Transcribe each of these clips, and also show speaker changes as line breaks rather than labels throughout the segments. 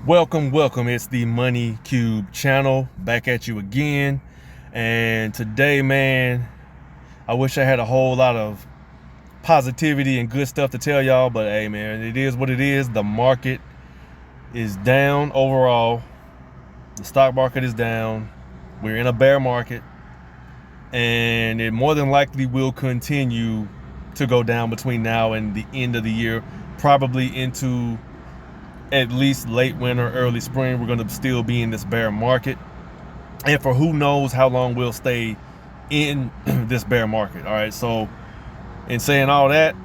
Welcome. It's the Money Cube channel, back at you again. And today, man, I wish I had a whole lot of positivity and good stuff to tell y'all, but hey, man, it is what it is. The market is down overall. The stock market is down. We're in a bear market, and it more than likely will continue to go down between now and the end of the year, probably into at least late winter, early spring. We're going to still be in this bear market, and for who knows how long we'll stay in this bear market. All right, so in saying all that,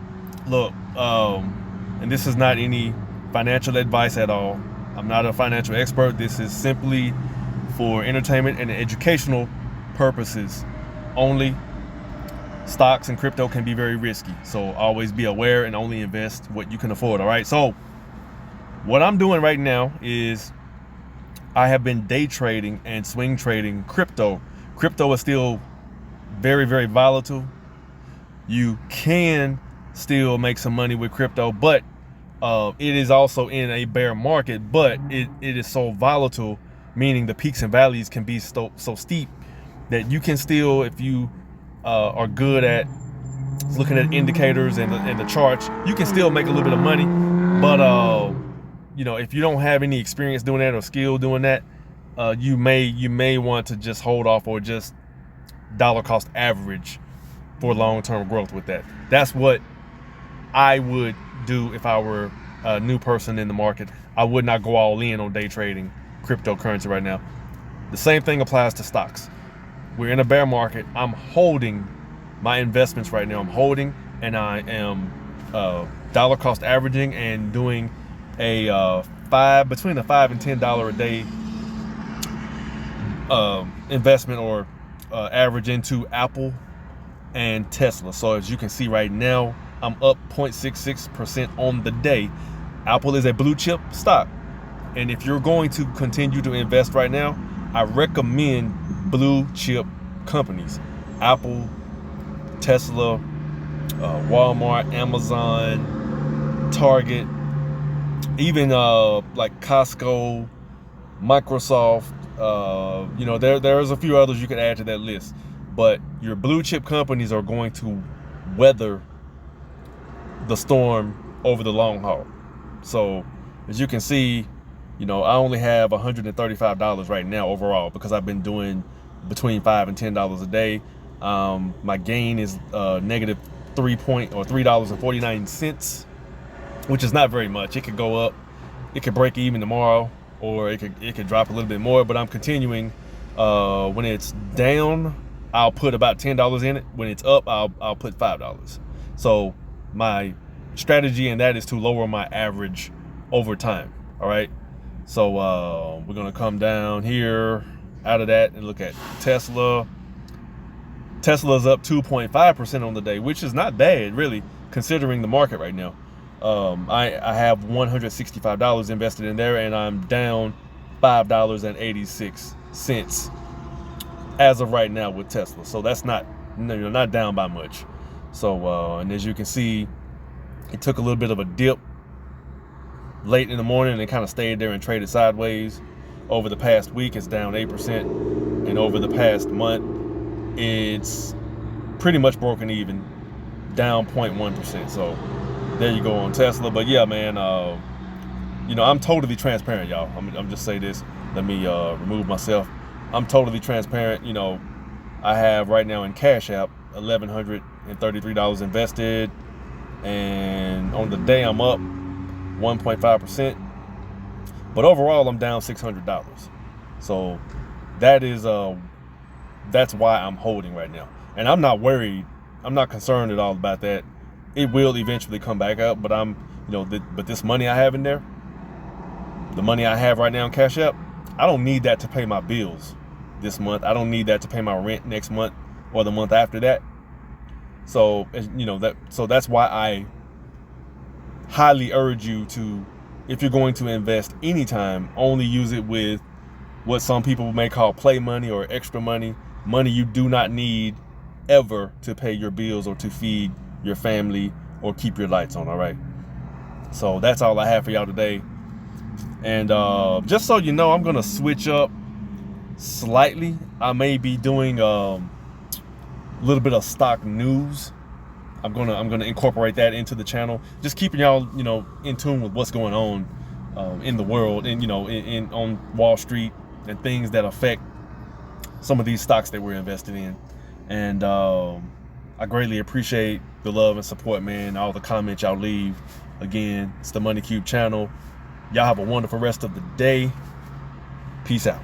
look, and this is not any financial advice at all. I'm not a financial expert. This is simply for entertainment and educational purposes only. Stocks and crypto can be very risky, so always be aware and only invest what you can afford. All right, so what I'm doing right now is I have been day trading and swing trading crypto. Crypto is still very, very volatile. You can still make some money with crypto, but it is also in a bear market, but it is so volatile, meaning the peaks and valleys can be so steep that you can still, if you are good at looking at indicators and the charts, you can still make a little bit of money. But if you don't have any experience doing that or skill doing that, you may want to just hold off or just dollar cost average for long-term growth with that. That's what I would do if I were a new person in the market. I would not go all in on day trading cryptocurrency right now. The same thing applies to stocks. We're in a bear market. I'm holding my investments right now. I'm holding, and I am dollar cost averaging and doing a between a $5 and $10 a day investment or average into Apple and Tesla. So as you can see right now, I'm up 0.66% on the day. Apple is a blue chip stock, and if you're going to continue to invest right now, I recommend blue chip companies: Apple, Tesla, Walmart, Amazon, Target, even like Costco, Microsoft. There's a few others you could add to that list, but your blue chip companies are going to weather the storm over the long haul. So as you can see, I only have $135 right now overall, because I've been doing between $5 and $10 a day. My gain is negative $3.49, which is not very much. It could go up, it could break even tomorrow, or it could drop a little bit more. But I'm continuing. When it's down, I'll put about $10 in it. When it's up, I'll put $5. So my strategy in that is to lower my average over time. All right. So we're gonna come down here out of that and look at Tesla. Tesla's up 2.5% on the day, which is not bad, really, considering the market right now. I have $165 invested in there, and I'm down $5.86 as of right now with Tesla. So that's not down by much. So and as you can see, it took a little bit of a dip late in the morning and kind of stayed there and traded sideways. Over the past week, it's down 8%, and over the past month, it's pretty much broken even, down 0.1%. So there you go on Tesla. But yeah, man, I'm totally transparent, y'all. I'm just say this. Let me remove myself. I'm totally transparent. I have right now in Cash App $1,133 invested, and on the day I'm up 1.5%. But overall, I'm down $600. So that's why I'm holding right now, and I'm not worried. I'm not concerned at all about that. It will eventually come back up, but but this money I have in there, the money I have right now in Cash App, I don't need that to pay my bills this month. I don't need that to pay my rent next month or the month after that. So that's why I highly urge you to, if you're going to invest anytime, only use it with what some people may call play money or extra money you do not need ever to pay your bills or to feed your family or keep your lights on. All right. So that's all I have for y'all today. And just so you know, I'm gonna switch up slightly. I may be doing a little bit of stock news. I'm gonna incorporate that into the channel, just keeping y'all, you know, in tune with what's going on in the world, and you know, in on Wall Street, and things that affect some of these stocks that we're invested in. And I greatly appreciate the love and support, man. All the comments y'all leave. Again, it's the Money Cube channel. Y'all have a wonderful rest of the day. Peace out.